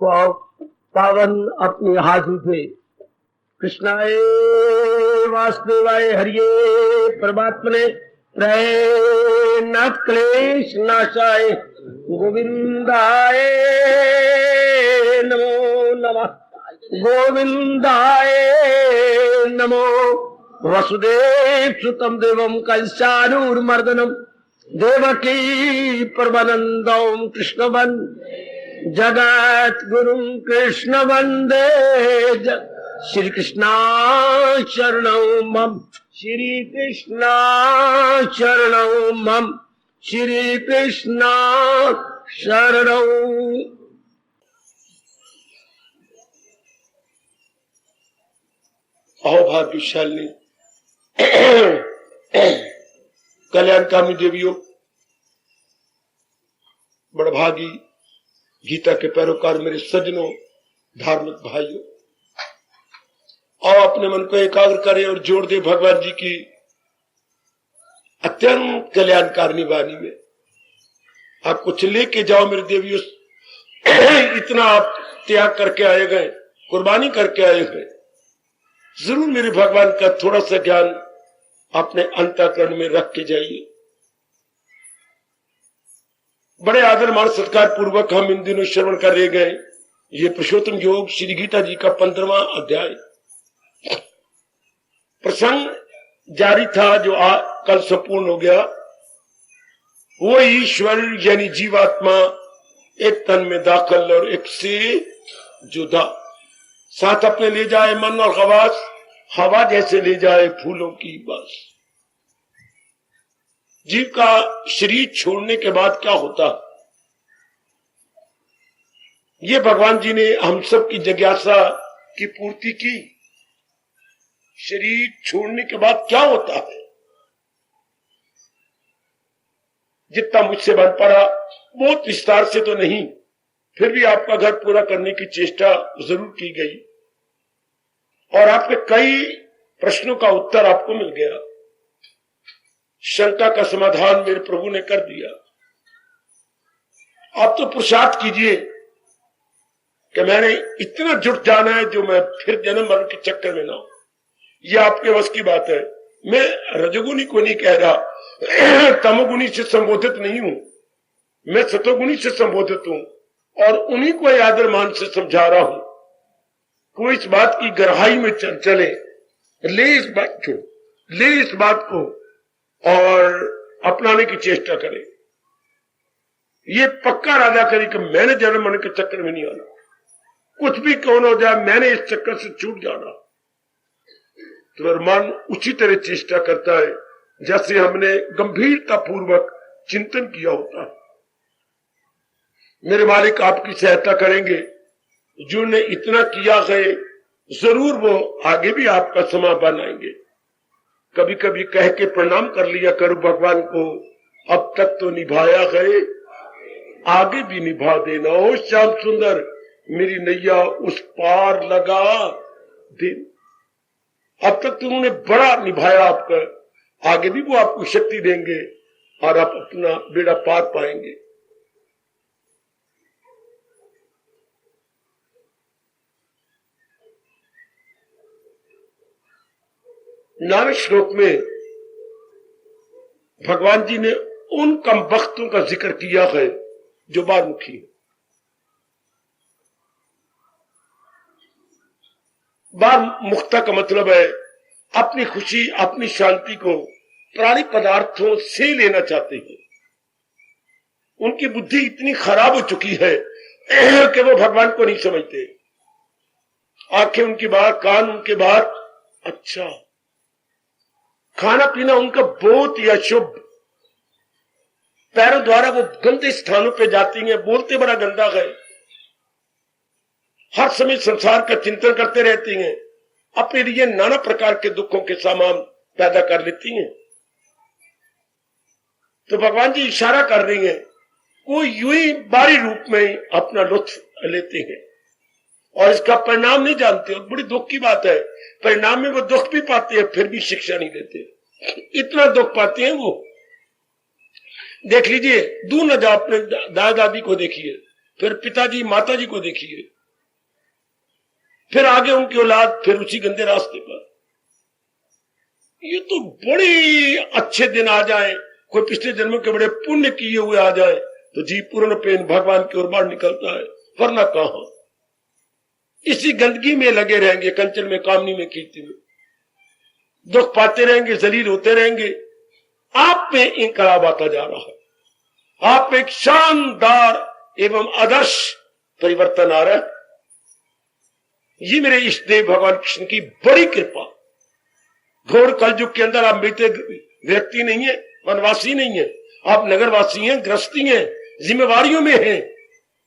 पावन अपने हाथ उठे। कृष्णाय वासुदेवाय हरिये परमात्मने न क्लेश नाशाय गोविंदाय नमो नमः। गोविंदाय नमो। वसुदेव सुतम देवम कंसानूरमर्दनम देवकी परमानंदम कृष्ण जगत गुरु कृष्ण वंदे श्री कृष्णा शरणं मम। श्री कृष्णा शरणं मम। श्री कृष्णा शरणं। अहो भाग्यशाली कल्याणकामी देवियों, बड़भागी गीता के पैरोकार मेरे सज्जनों, धार्मिक भाइयों, और अपने मन को एकाग्र करें और जोड़ दे भगवान जी की अत्यंत कल्याणकारिणी वाणी में। आप कुछ लेके जाओ मेरे देवियों। इतना आप त्याग करके आए गए, कुर्बानी करके आए गए, जरूर मेरे भगवान का थोड़ा सा ज्ञान अपने अंतःकरण में रख के जाइए। बड़े आदर मान सत्कार पूर्वक हम इन दिनों श्रवण कर रहे गए ये पुरुषोत्तम योग श्री गीता जी का 15वां अध्याय। प्रसंग जारी था जो कल संपूर्ण हो गया। वो ईश्वर यानी जीवात्मा एक तन में दाखिल और एक से जुदा, साथ अपने ले जाए मन और खवास, हवा जैसे ले जाए फूलों की बस। जीव का शरीर छोड़ने के बाद क्या होता, ये भगवान जी ने हम सब की जिज्ञासा की पूर्ति की। शरीर छोड़ने के बाद क्या होता है, जितना मुझसे बन पड़ा, बहुत विस्तार से तो नहीं, फिर भी आपका घर पूरा करने की चेष्टा जरूर की गई और आपके कई प्रश्नों का उत्तर आपको मिल गया। शंका का समाधान मेरे प्रभु ने कर दिया। आप तो पुरुषार्थ कीजिए कि मैंने इतना जुट जाना है जो मैं फिर जन्म मरण के चक्कर में ना हूं। यह आपके वश की बात है। मैं रजोगुणी को नहीं कह रहा, तमोगुणी से संबोधित नहीं हूं, मैं सतोगुणी से संबोधित हूं और उन्हीं को आदर मान से समझा रहा हूं। कोई इस बात की गहराई में चले, ले इस बात को और अपनाने की चेष्टा करे। ये पक्का इरादा करे कि मैंने जन्म मरण के चक्कर में नहीं आना, कुछ भी कौन हो जाए मैंने इस चक्कर से छूट जाना। तो मन उसी तरह चेष्टा करता है जैसे हमने गंभीरता पूर्वक चिंतन किया होता है। मेरे मालिक आपकी सहायता करेंगे, जिन्होंने इतना किया है जरूर वो आगे भी आपका समा बनाएंगे। कभी कभी कह के प्रणाम कर लिया करो भगवान को, अब तक तो निभाया है आगे भी निभा देना। ओ श्याम सुंदर मेरी नैया उस पार लगा दिन। अब तक तो उन्होंने बड़ा निभाया आपका, आगे भी वो आपको शक्ति देंगे और आप अपना बेड़ा पार पाएंगे। नावे श्लोक में भगवान जी ने उन कम वक्तों का जिक्र किया है जो बारमुखी है। बार मुक्ता का मतलब है अपनी खुशी अपनी शांति को प्राणी पदार्थों से लेना चाहते हैं। उनकी बुद्धि इतनी खराब हो चुकी है कि वो भगवान को नहीं समझते। आंखें उनकी बात, कान उनके बात, अच्छा खाना पीना उनका बहुत ही अशुभ, पैरों द्वारा वो गंदे स्थानों पे जाती हैं, बोलते बड़ा गंदा है, हर समय संसार का चिंतन करते रहती हैं, अपने लिए नाना प्रकार के दुखों के सामान पैदा कर लेती हैं। तो भगवान जी इशारा कर रही हैं, वो यूं ही बाहरी रूप में अपना लुत्फ लेते हैं और इसका परिणाम नहीं जानते। और बड़ी दुख की बात है, परिणाम में वो दुख भी पाते हैं फिर भी शिक्षा नहीं देते। इतना दुख पाते हैं वो। देख लीजिए, दूर न जाओ, अपने दादा दादी को देखिए, फिर पिताजी माताजी को देखिए, फिर आगे उनकी औलाद, फिर उसी गंदे रास्ते पर। ये तो बड़े अच्छे दिन आ जाए, कोई पिछले जन्मों के बड़े पुण्य किए हुए आ जाए तो जी पूर्ण पेन भगवान की ओर बाढ़ निकलता है, वरना कहां इसी गंदगी में लगे रहेंगे, कंचन में, कामनी में, कीर्ति में, दुख पाते रहेंगे, जलील होते रहेंगे। आप में इनकलाब आता जा रहा है, आप में एक शानदार एवं आदर्श परिवर्तन आ रहा है। ये मेरे इष्ट देव भगवान कृष्ण की बड़ी कृपा। घोर कलयुग के अंदर आप बीते व्यक्ति नहीं है, वनवासी नहीं है, आप नगरवासी हैं, गृहस्थी हैं, जिम्मेवारियों में हैं,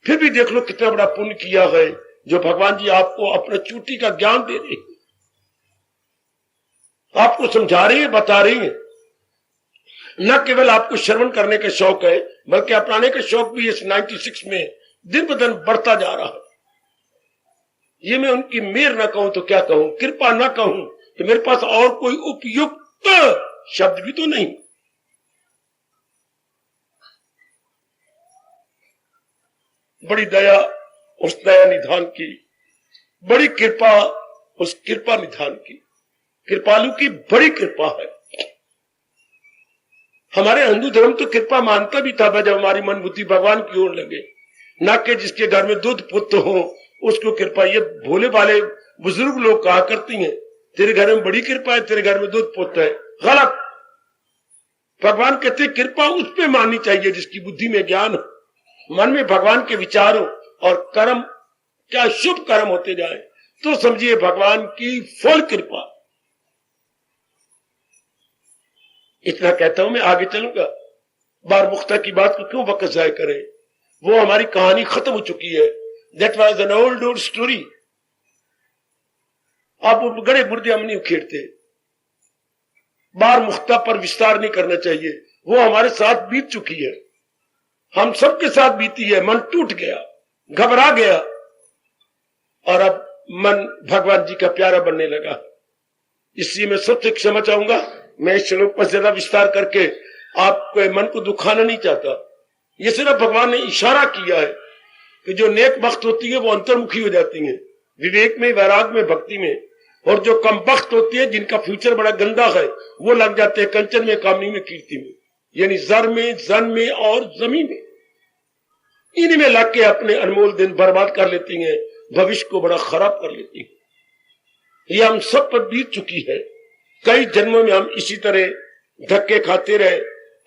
फिर भी देख लो कितना बड़ा पुण्य किया है जो भगवान जी आपको अपने चूटी का ज्ञान दे रहे हैं, आपको समझा रही है, बता रही है। न केवल आपको श्रवण करने का शौक है, बल्कि अपनाने का शौक भी इस 96 में दिन ब दिन बढ़ता जा रहा है। ये मैं उनकी मेहर न कहूं तो क्या कहूं, कृपा न कहूं तो मेरे पास और कोई उपयुक्त शब्द भी तो नहीं। बड़ी दया उस दया निधान की, बड़ी कृपा उस कृपा निधान की। कृपालु की बड़ी कृपा है। हमारे हिंदू धर्म तो कृपा मानता भी था जब हमारी मन बुद्धि भगवान की ओर लगे, ना कि जिसके घर में दूध पुत्र हो उसको कृपा। ये भोले भाले बुजुर्ग लोग कहा करती हैं तेरे घर में बड़ी कृपा है, तेरे घर में दूध पुत्र है। गलत। भगवान कहते कृपा उस पे माननी चाहिए जिसकी बुद्धि में ज्ञान हो, मन में भगवान के विचार हो और कर्म क्या शुभ कर्म होते जाए तो समझिए भगवान की फुल कृपा। इतना कहता हूं, मैं आगे चलूंगा। बार मुख्ता की बात को क्यों वक्त जाय करें, वो हमारी कहानी खत्म हो चुकी है। That was an old story. आप गड़े मुर्दे हम नहीं उखेड़ते, बार मुख्ता पर विस्तार नहीं करना चाहिए। वो हमारे साथ बीत चुकी है, हम सबके साथ बीती है। मन टूट गया, घबरा गया और अब मन भगवान जी का प्यारा बनने लगा। इसलिए मैं सबसे क्षमा चाहूंगा। मैं इस श्लोक पर ज्यादा विस्तार करके आपके मन को दुखाना नहीं चाहता। ये सिर्फ भगवान ने इशारा किया है कि जो नेक वक्त होती है वो अंतर्मुखी हो जाती है, विवेक में, वैराग में, भक्ति में। और जो कम वक्त होती है जिनका फ्यूचर बड़ा गंदा है वो लग जाते हैं कंचन में, कामनी में, कीर्ति में, यानी जर में, जन में और जमीन में। इन्हीं में लग के अपने अनमोल दिन बर्बाद कर लेती हैं, भविष्य को बड़ा खराब कर लेती हैं। ये हम सब पर बीत चुकी है। कई जन्मों में हम इसी तरह धक्के खाते रहे,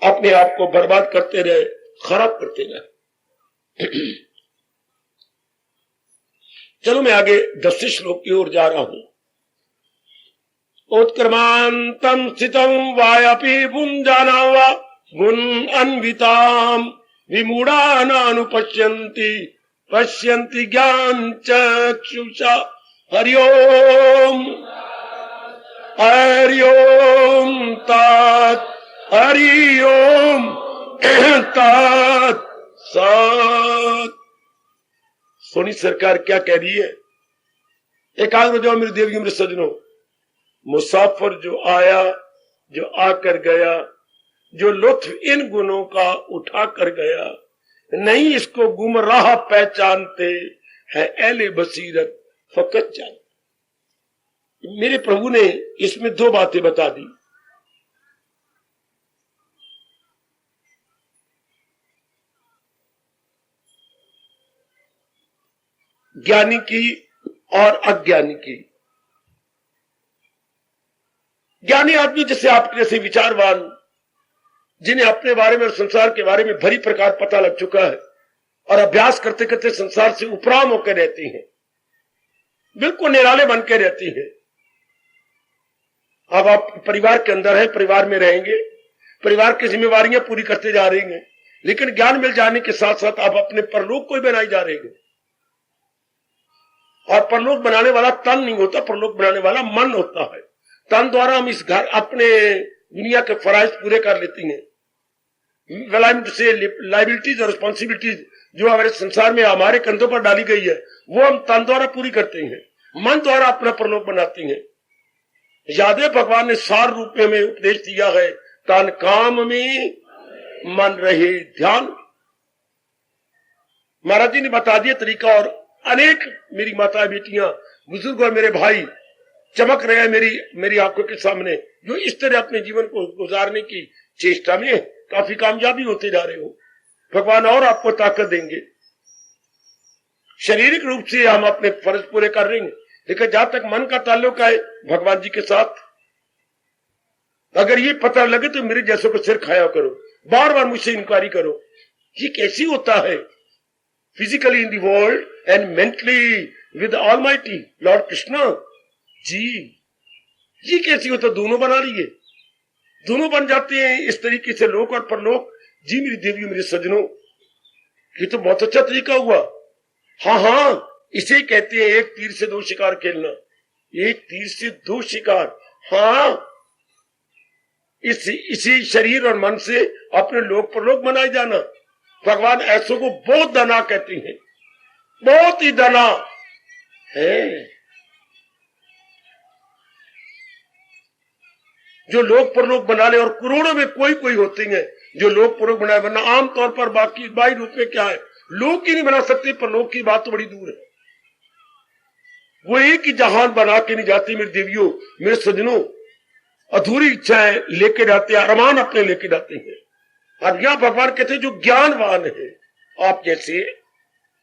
अपने आप को बर्बाद करते रहे, खराब करते रहे। चलो मैं आगे 10 श्लोक की ओर जा रहा हूं। उत्क्रमांतम स्थितम वायपि भुंजाना वा गुण अन्विताम विमूढ़ानानुपश्यन्ति पश्यन्ति ज्ञान चक्षुषा। हरि ओम हरि ओम तात हरि ओम तात सत। सोनी सरकार क्या कह रही है? एकाग्र हो जाओ मेरे देवियों, मेरे सजनों। मुसाफिर जो आया, जो आकर गया, जो लुत्फ इन गुणों का उठा कर गया, नहीं इसको गुमराह पहचानते है अहले बसीरत फकत जान। मेरे प्रभु ने इसमें 2 बातें बता दी। ज्ञानी की और अज्ञानी की। ज्ञानी आदमी जैसे आपके जैसे विचारवान, जिन्हें अपने बारे में और संसार के बारे में भली प्रकार पता लग चुका है और अभ्यास करते करते संसार से उपराम होकर रहती हैं, बिल्कुल निराले बन के रहती हैं। अब आप परिवार के अंदर है, परिवार में रहेंगे, परिवार की जिम्मेवारियां पूरी करते जा रही हैं, लेकिन ज्ञान मिल जाने के साथ साथ आप अपने परलोक को बनाई जा रहे हैं। और परलोक बनाने वाला तन नहीं होता, परलोक बनाने वाला मन होता है। तन द्वारा हम इस घर अपने दुनिया के फराइज पूरे कर लेती हैं, लाइबिलिटीज और रिस्पॉन्सिबिलिटीज जो हमारे संसार में हमारे कंधों पर डाली गई है वो हम तन द्वारा पूरी करते हैं, मन द्वारा अपना परलोक बनाती हैं। याद है भगवान ने सार रूप में हमें उपदेश दिया है, तन काम में मन रहे ध्यान। महाराज जी ने बता दिया तरीका, और अनेक मेरी माता बेटियां, बुजुर्ग और मेरे भाई चमक रहे हैं मेरी आंखों के सामने, जो इस तरह अपने जीवन को गुजारने की चेष्टा में काफी कामयाबी होते जा रहे हो। भगवान और आपको ताकत देंगे। शारीरिक रूप से हम अपने फर्ज पूरे कर रहे हैं, लेकिन जहां तक मन का ताल्लुक है भगवान जी के साथ, अगर ये पता लगे तो मेरे जैसों को सिर खाया करो, बार बार मुझसे इंक्वायरी करो, ये कैसी होता है physically in the world and mentally with almighty lord Krishna ji, ये कैसी होता, दोनों बना लिए, दोनों बन जाते हैं इस तरीके से, लोक और परलोक। जी मेरी देवियों, मेरे सज्जनों, ये तो बहुत अच्छा तरीका हुआ। हाँ हाँ, इसे कहते हैं एक तीर से दो शिकार खेलना, एक तीर से दो शिकार। हाँ, इसी शरीर और मन से अपने लोक परलोक बनाए जाना। भगवान ऐसों को बहुत दाना कहते हैं, बहुत ही दाना है, जो लोक परलोक बना ले। और करोड़ों में कोई होते हैं जो लोक परलोक बनाए, वरना आमतौर पर बाकी बाई रूप में क्या है, लोक ही नहीं बना सकते, परलोक की बात तो बड़ी दूर है। वो एक ही जहान बना के नहीं जाती मेरी देवियों, मेरे सज्जनों, अधूरी इच्छाएं लेके जाते हैं, अरमान अपने लेके जाते हैं। और यहां भगवान कहते हैं जो ज्ञानवान है, आप जैसे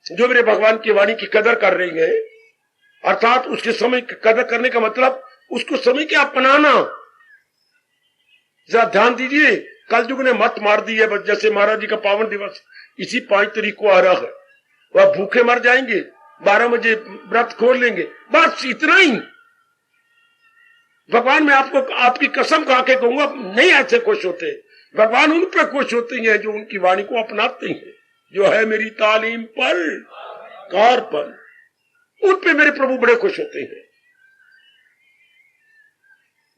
जो मेरे भगवान की वाणी की कदर कर रही है, अर्थात उसके समय की कदर करने का मतलब उसको समय के अपनाना। जरा ध्यान दीजिए, कल युग ने मत मार दी है, जैसे महाराज जी का पावन दिवस इसी 5 तारीख को आ रहा है, वह भूखे मर जाएंगे, 12 बजे व्रत खोल लेंगे, बस इतना ही। भगवान मैं आपको आपकी कसम खा के कहूंगा, नहीं ऐसे खुश होते। भगवान उन पर खुश होते हैं जो उनकी वाणी को अपनाते हैं, जो है मेरी तालीम पर कार पर, उन पे मेरे प्रभु बड़े खुश होते हैं।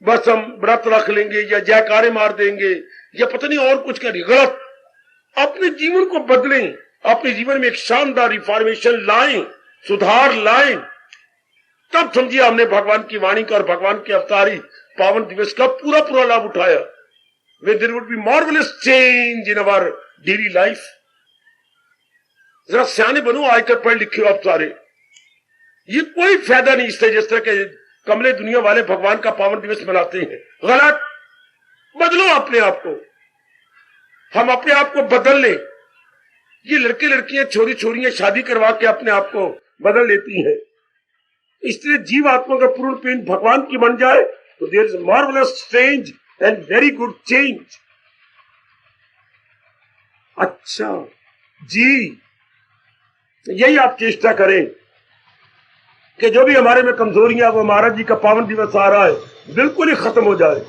बस हम व्रत रख लेंगे या जयकारे मार देंगे या पता नहीं और कुछ करें, गलत। अपने जीवन को बदलें, अपने जीवन में एक शानदार रिफॉर्मेशन लाएं, सुधार लाएं, तब समझिए हमने भगवान की वाणी का और भगवान के अवतारी पावन दिवस का पूरा लाभ उठाया। वे there would be marvellous change in our daily life. जरा सियाने बनो, आयकर पढ़ लिखे हो आप सारे, ये कोई फायदा नहीं इससे जिस तरह के कमले दुनिया वाले भगवान का पावन दिवस मनाते हैं। गलत, बदलो अपने आप को, हम अपने आप को बदल लें। ये लड़के लड़कियां छोरी छोरियां शादी करवा के अपने आप को बदल लेती हैं, इसलिए जीव आत्मा का पूर्ण पेन भगवान की बन जाए तो there is marvellous strange and very good change. अच्छा जी, यही आप चेष्टा करें कि जो भी हमारे में कमजोरियां, वो महाराज जी का पावन दिवस आ रहा है बिल्कुल ही खत्म हो जाए,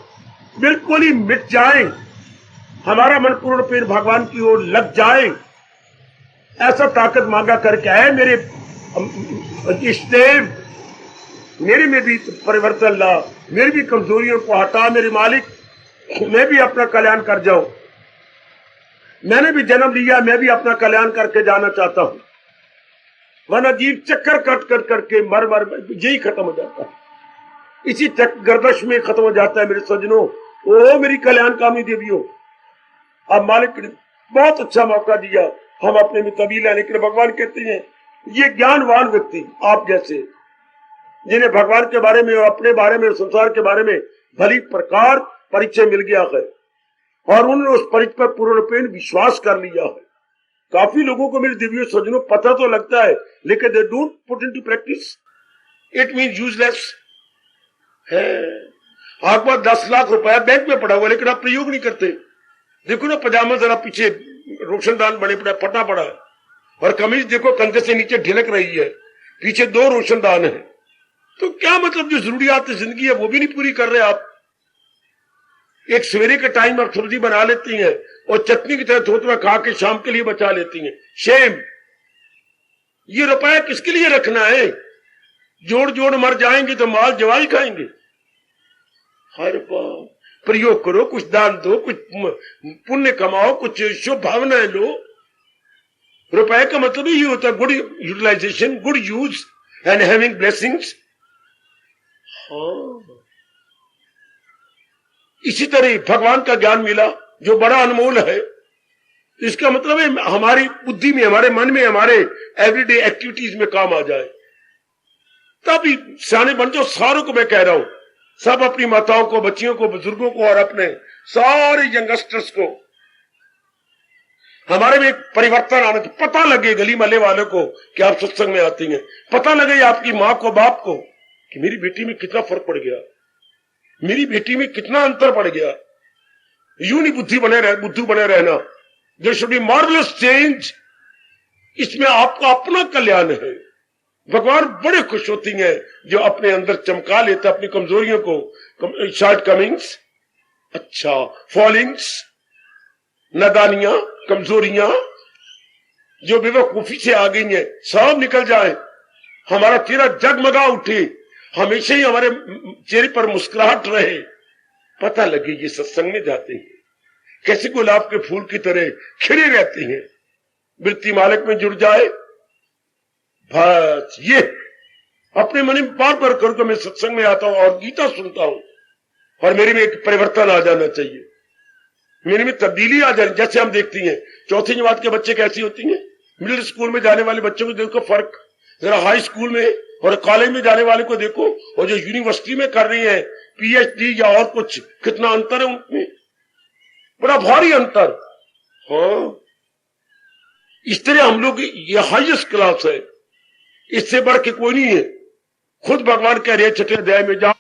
बिल्कुल ही मिट जाए, हमारा मन पूर्ण पेन भगवान की ओर लग जाए। ऐसा ताकत मांगा करके आए मेरे इष्टदेव, मेरे में भी परिवर्तन ला, मेरी भी कमजोरियों को हटा मेरे मालिक, मैं भी अपना कल्याण कर जाऊं। मैंने भी जन्म लिया, मैं भी अपना कल्याण करके जाना चाहता हूं, वरना जीव चक्कर कट करके मर यही खत्म हो जाता है, इसी गर्दश में खत्म हो जाता है मेरे सज्जनों। ओ मेरी कल्याणकामी देवियों, अब मालिक ने बहुत अच्छा मौका दिया, हम अपने में तब्दीली लाने के लिए। भगवान कहते हैं ये ज्ञानवान व्यक्ति आप जैसे, जिन्हें भगवान के बारे में, अपने बारे में, संसार के बारे में भली प्रकार परिचय मिल गया है और उन्होंने उस परिचय पर पूर्णपेण विश्वास कर लिया है। काफी लोगों को मेरे दिव्य सज्जनों पता तो लगता है, लेकिन they don't put into practice, it mean useless है। आपके पास 10 लाख रुपया बैंक में पड़ा हुआ, लेकिन आप प्रयोग नहीं करते। देखो ना, पजामा जरा पीछे रोशनदान बने पड़ा, फटा पड़ा है, और कमीज देखो कंधे से नीचे ढिलक रही है, पीछे 2 रोशनदान है। तो क्या मतलब, जो जरूरियात जिंदगी है वो भी नहीं पूरी कर रहे आप। एक सवेरे के टाइम आप सब्जी बना लेती हैं और चटनी की तरह धोते हुए खा के शाम के लिए बचा लेती हैं। शेम, ये रुपया किसके लिए रखना है? जोड़ जोड़ मर जाएंगे तो माल जवाई खाएंगे। हर बार प्रयोग करो, कुछ दान दो, कुछ पुण्य कमाओ, कुछ शुभ भावनाएं लो। रुपए का मतलब ही होता है good utilisation, good use and having blessings. हाँ, इसी तरह भगवान का ज्ञान मिला जो बड़ा अनमोल है, इसका मतलब है हमारी बुद्धि में, हमारे मन में, हमारे एवरीडे एक्टिविटीज में काम आ जाए, तभी सियाने बन जाओ। सारों को मैं कह रहा हूं, सब अपनी माताओं को, बच्चियों को, बुजुर्गों को और अपने सारे यंगस्टर्स को, हमारे में एक परिवर्तन आने, पता लगे गली मोहल्ले वालों को कि आप सत्संग में आती हैं, पता लगे आपकी माँ को, बाप को कि मेरी बेटी में कितना फर्क पड़ गया, मेरी बेटी में कितना अंतर पड़ गया। यूं नहीं बुद्धू बने रहना। There should be marvellous change. इसमें आपका अपना कल्याण है। भगवान बड़े खुश होती हैं जो अपने अंदर चमका लेता अपनी कमजोरियों को, शॉर्ट कमिंग्स, अच्छा फॉलिंग्स, नादानियां, कमजोरियां जो बेवकूफी से आ गई हैं, सब निकल जाए, हमारा चेहरा जगमगा उठे, हमेशा ही हमारे चेहरे पर मुस्कुराहट रहे, पता लगे ये सत्संग में जाते हैं, कैसे गुलाब के फूल की तरह खिले रहते हैं, वृत्ति मालिक में जुड़ जाए। बस ये अपने मन में बार बार करके मैं सत्संग में आता हूं और गीता सुनता हूं और मेरे में एक परिवर्तन आ जाना चाहिए, मेरे में तब्दीली आ जाए। जैसे हम देखती हैं चौथी जमात के बच्चे कैसी होती हैं, मिडिल स्कूल में जाने वाले बच्चों को देखो फर्क, जरा हाई स्कूल में और कॉलेज में जाने वाले को देखो, और जो यूनिवर्सिटी में कर रही है पीएचडी या और कुछ, कितना अंतर है उनमें, बड़ा भारी अंतर। हाँ, इस तरह हम लोग, ये हाईएस्ट क्लास है, इससे बढ़ के कोई नहीं है। खुद भगवान कह रहे छठे अध्याय में, जाओ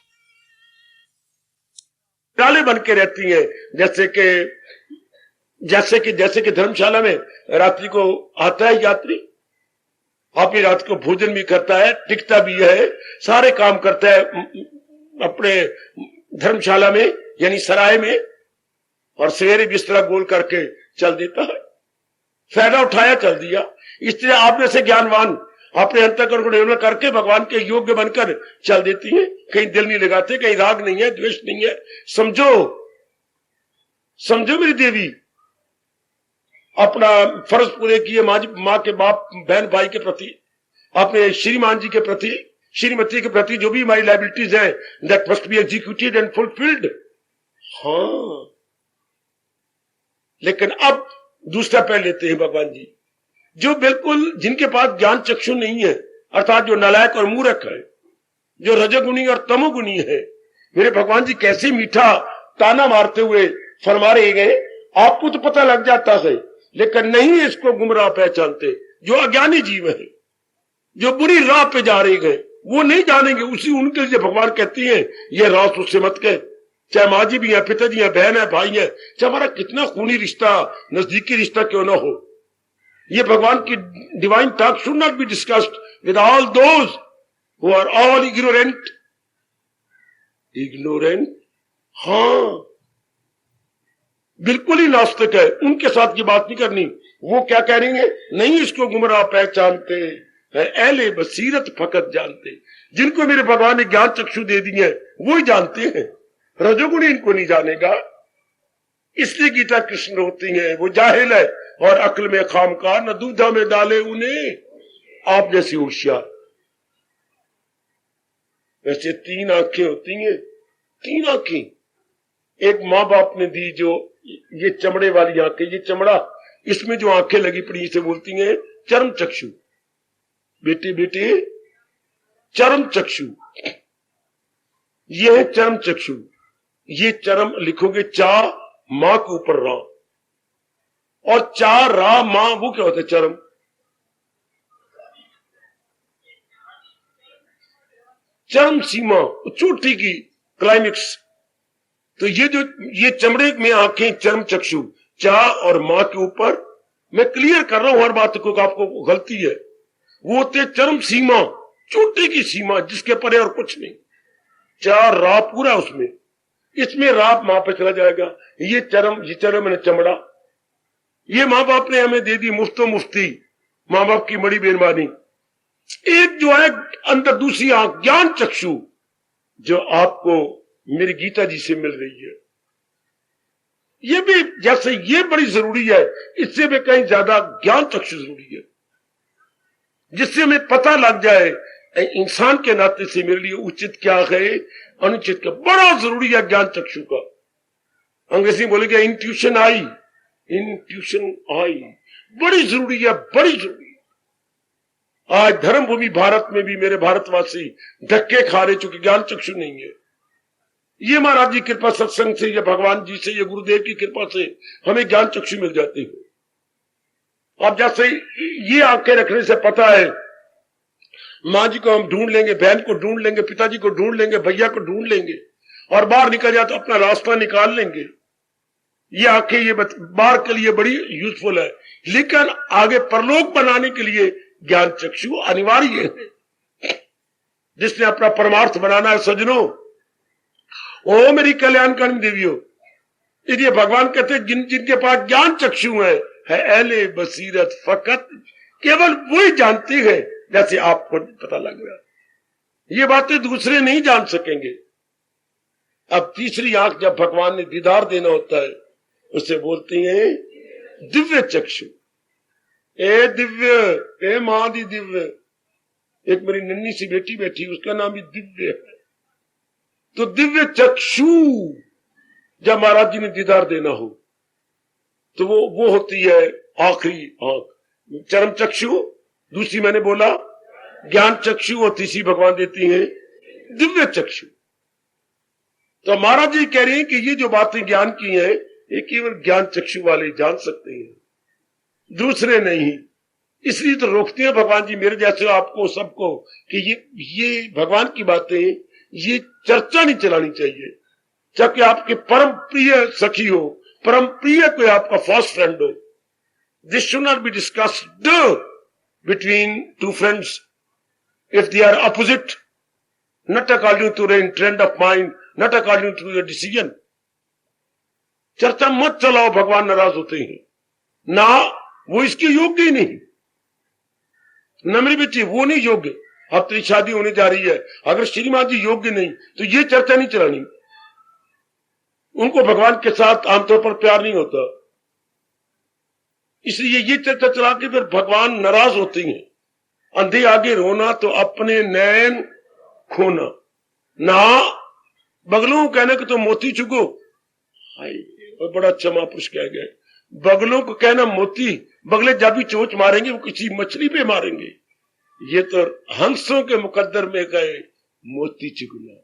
डाले बन के रहती हैं, जैसे कि धर्मशाला में रात्रि को आता है यात्री, अपनी रात को भोजन भी करता है, टिकता भी है, सारे काम करता है अपने धर्मशाला में यानी सराय में, और सवेरे बिस्तरा गोल करके चल देता है, फायदा उठाया चल दिया। इसलिए आप में से ज्ञानवान अपने अंतःकरण को डेवलप करके भगवान के योग्य बनकर चल देती हैं, कहीं दिल नहीं लगाते, कहीं राग नहीं है, द्वेष नहीं है। समझो मेरी देवी, अपना फर्ज पूरे किए माँ के बाप, बहन भाई के प्रति, अपने श्रीमान जी के प्रति, श्रीमती के प्रति जो भी हमारी लाइबिलिटीज है, that must be executed and fulfilled. हाँ, लेकिन अब दूसरा पैर लेते हैं भगवान जी, जो बिल्कुल जिनके पास ज्ञान चक्षु नहीं है, अर्थात जो नालायक और मूर्ख है, जो रजोगुणी और तमोगुणी है, मेरे भगवान जी कैसे मीठा ताना मारते हुए फरमा रहे गए, आपको तो पता लग जाता है, लेकिन नहीं इसको गुमराह पहचानते। जो अज्ञानी जीव है, जो बुरी राह पे जा रहे हैं, वो नहीं जानेंगे, उसी उनके लिए भगवान कहती है ये राह उससे मत कह, चाहे माँ जी भी है, पिताजी है, बहन है, भाई है, चाहे हमारा कितना खूनी रिश्ता, नजदीकी रिश्ता क्यों ना हो, ये भगवान की divine talk should not be discussed with all those who are all ignorant. हाँ, बिल्कुल ही नास्तिक है, उनके साथ ये बात नहीं करनी। वो क्या कह रही है, नहीं इसको गुमराह पहचानते हैं, अहले बसीरत फकत जानते। जिनको मेरे भगवान ने ज्ञान चक्षु दे दी है वो ही जानते हैं, रजोगुणी इनको नहीं जानेगा। इसलिए गीता कृष्ण होती है, वो जाहिल है और अक्ल में खामखा, न दूधा में डाले उन्हें आप जैसी होशियार। वैसे 3 आंखें होती हैं, 3 आंखें एक माँ बाप ने दी, जो ये चमड़े वाली आंखें, ये चमड़ा, इसमें जो आंखें लगी पड़ी, इसे बोलती हैं चर्म चक्षु। बेटे बेटे चर्म चक्षु, ये है चर्म चक्षु। ये चरम लिखोगे चा मां के ऊपर रा, और चा रा मां, वो क्या होता है चरम, चरम सीमा, चोटी की क्लाइमेक्स। तो ये चमड़े में आंखें चर्म चक्षु, चा और मां के ऊपर, मैं क्लियर कर रहा हूं हर बात को, आपको गलती है, वो होते चरम सीमा, चोटी की सीमा, जिसके परे और कुछ नहीं। चा रा पूरा उसमें, इसमें रात मां पे चला जाएगा। ये चरम ने चमड़ा, ये माँ बाप ने हमें दे दी मुफ्तो मुफ्ती, माँ बाप की बड़ी मेहरबानी। एक जो है अंदर दूसरी आंख ज्ञान चक्षु, जो आपको मेरी गीता जी से मिल रही है, ये भी जैसे ये बड़ी जरूरी है, इससे भी कहीं ज्यादा ज्ञान चक्षु जरूरी है, जिससे हमें पता लग जाए इंसान के नाते से मेरे लिए उचित क्या है, अनुचित क्या। बड़ा जरूरी है ज्ञान चक्षु का। अंग्रेजी बोलेंगे इंट्यूशन आई, इंट्यूशन आई, बड़ी जरूरी है, बड़ी जरूरी है। आज धर्मभूमि भारत में भी मेरे भारतवासी धक्के खा रहे, चूंकि ज्ञान चक्षु नहीं है। ये महाराज जी कृपा, सत्संग से, ये भगवान जी से, ये गुरुदेव की कृपा से हमें ज्ञान चक्षु मिल जाती है। अब जैसे ये आंखें रखने से पता है, माँ जी को हम ढूंढ लेंगे, बहन को ढूंढ लेंगे, पिताजी को ढूंढ लेंगे, भैया को ढूंढ लेंगे, और बाहर निकल जाए तो अपना रास्ता निकाल लेंगे। ये आंखें ये बाहर के लिए बड़ी यूजफुल है, लेकिन आगे परलोक बनाने के लिए ज्ञान चक्षु अनिवार्य है। जिसने अपना परमार्थ बनाना है सजनों, ओ मेरी कल्याणकारी देवियों, इसलिए भगवान कहते हैं जिनके पास ज्ञान चक्षु है अहले बसीरत फकत, केवल वही जानती है जैसे आपको पता लग रहा है। ये बातें दूसरे नहीं जान सकेंगे। अब तीसरी आंख जब भगवान ने दीदार देना होता है, उसे बोलती हैं दिव्य चक्षु। ए दिव्य, ए मां दी दिव्य। एक मेरी नन्ही सी बेटी बैठी, उसका नाम भी दिव्य है। तो दिव्य चक्षु जब महाराज जी ने दीदार देना हो तो वो होती है आखिरी आंख। चरम चक्षु दूसरी मैंने बोला ज्ञान चक्षु, और तीसरी भगवान देती हैं दिव्य चक्षु। तो महाराज जी कह रहे हैं कि ये जो बातें ज्ञान की हैं, ये केवल ज्ञान चक्षु वाले जान सकते हैं, दूसरे नहीं। इसलिए तो रोकते हैं भगवान जी मेरे जैसे आपको सबको कि ये भगवान की बातें, ये चर्चा नहीं चलानी चाहिए। चाहे आपके परम प्रिय सखी हो, परम प्रिय कोई आपका फर्स्ट फ्रेंड हो, this should not be discussed between two friends if they are opposite, not according to the trend of mind, not according to the decision. चर्चा मत चलाओ, भगवान नाराज होते हैं ना, वो इसके योग्य ही नहीं। न मेरी बेटी वो नहीं योग्य, अब तेरी शादी होने जा रही है, अगर श्रीमान जी योग्य नहीं तो ये चर्चा नहीं चलानी। उनको भगवान के साथ आमतौर पर प्यार नहीं होता, इसलिए ये चर्चा चला के फिर भगवान नाराज होते हैं। अंधे आगे रोना तो अपने नैन खोना, ना बगलों को कहना कि तो मोती चुगो। हाय, और बड़ा अच्छा महापुरुष कह गए, बगलों को कहना मोती, बगले जब भी चोच मारेंगे वो किसी मछली पे मारेंगे। ये तो हंसों के मुकद्दर में गए मोती चुगना।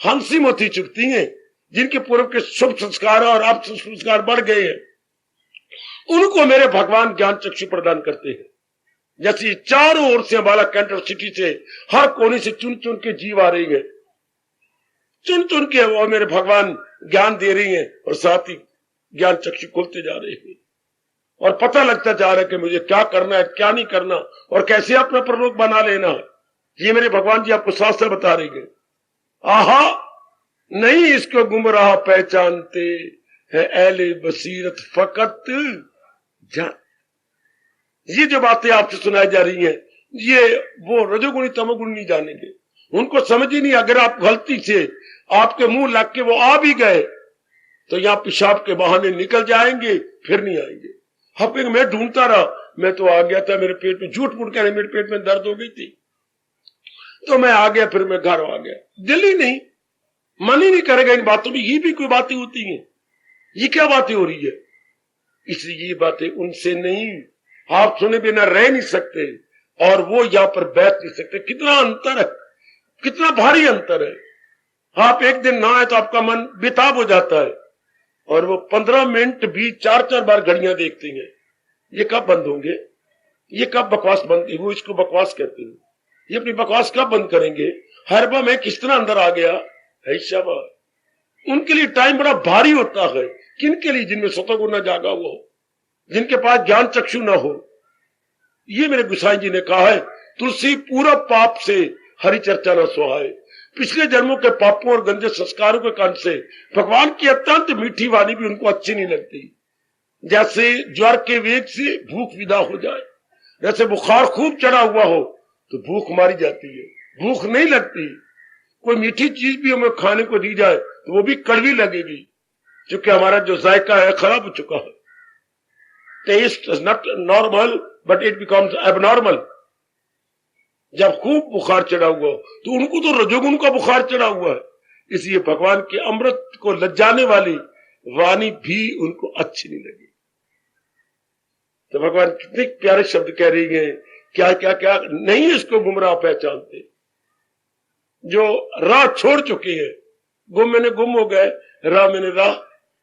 हंसी मोती चुगती हैं, जिनके पूर्व के शुभ संस्कार और अब संस्कार बढ़ गए हैं, उनको मेरे भगवान ज्ञान चक्षु प्रदान करते हैं। जैसे चारों ओर से अम्बाला कैंटर सिटी से हर कोने से चुन चुन के जीव आ रही है, चुन चुन के वो मेरे भगवान ज्ञान दे रही हैं, और साथ ही ज्ञान चक्षु खुलते जा रहे हैं, और पता लगता जा रहा है कि मुझे क्या करना है, क्या नहीं करना, और कैसे अपना परलोक बना लेना है। ये मेरे भगवान जी आपको शास्त्र बता रही है। आहा, नहीं इसको गुमराह पहचानते है अहले बसीरत फकत जान। ये जो बातें आपसे सुनाई जा रही हैं, ये वो रजोगुणी तमोगुणी नहीं जानेंगे, उनको समझ ही नहीं। अगर आप गलती से आपके मुंह लग के वो आ भी गए तो यहां पेशाब के बहाने निकल जाएंगे, फिर नहीं आएंगे। हफ्ते मैं ढूंढता रहा, मैं तो आ गया था, मेरे पेट में झूठ मूठ कह मेरे पेट में दर्द हो गई थी, तो मैं आ गया, फिर मैं घर आ गया। दिल ही नहीं, मन ही नहीं करेगा इन बातों में। ये भी कोई बातें होती हैं, ये क्या बातें हो रही है? इसलिए ये बातें उनसे नहीं, आप सुने बिना रह नहीं सकते, और वो यहां पर बैठ नहीं सकते। कितना अंतर है, कितना भारी अंतर है। आप एक दिन ना आए तो आपका मन बेताब हो जाता है, और वो 15 मिनट भी 4-4 बार घड़ियां देखती हैं। ये कब बंद होंगे? ये कब बकवास बंद? वो इसको बकवास कहते हैं। ये अपनी बकवास कब बंद करेंगे? हरबा में किस तरह अंदर आ गया है शाबाश। उनके लिए टाइम बड़ा भारी होता है। किन के लिए? जिनमें सतगुण न जागा हुआ हो, जिनके पास ज्ञान चक्षु न हो। ये मेरे गुसाई जी ने कहा है, तुलसी पूरा पाप से हरि चर्चा न सुहाए। पिछले जन्मों के पापों और गंदे संस्कारों के कारण से भगवान की अत्यंत मीठी वाणी भी उनको अच्छी नहीं लगती। जैसे ज्वर के वेग से भूख विदा हो जाए, जैसे बुखार खूब चढ़ा हुआ हो तो भूख मारी जाती है, भूख नहीं लगती। कोई मीठी चीज भी हमें खाने को दी जाए तो वो भी कड़वी लगेगी, क्योंकि हमारा जो जायका है खराब हो चुका है। Taste is not normal but it becomes abnormal. जब खूब बुखार चढ़ा हुआ तो उनको तो रजोगुण का बुखार चढ़ा हुआ है। इसलिए भगवान के अमृत को लज्जाने वाली वाणी भी उनको अच्छी नहीं लगी। तो भगवान कितने प्यारे शब्द कह रही है, क्या क्या क्या नहीं इसको गुमराह पहचानते, जो राह छोड़ चुके हैं, गुम मैंने गुम हो गए, राह मैंने राह,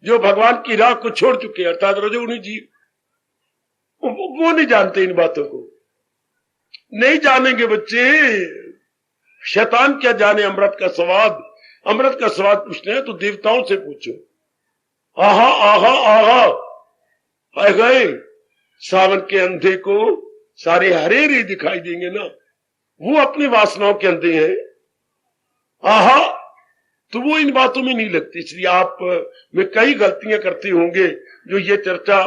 जो भगवान की राह को छोड़ चुके हैं अर्थात रजोगुणी जीव, वो नहीं जानते इन बातों को, नहीं जानेंगे बच्चे। शैतान क्या जाने अमृत का स्वाद, अमृत का स्वाद पूछते हैं तो देवताओं से पूछो। आहा आहा आहा हाय गए, सावन के अंधे को सारे हरे हरे दिखाई देंगे ना, वो अपनी वासनाओं के अंधे हैं। आहा, तो वो इन बातों में नहीं लगती, इसलिए आप में कई गलतियां करते होंगे जो ये चर्चा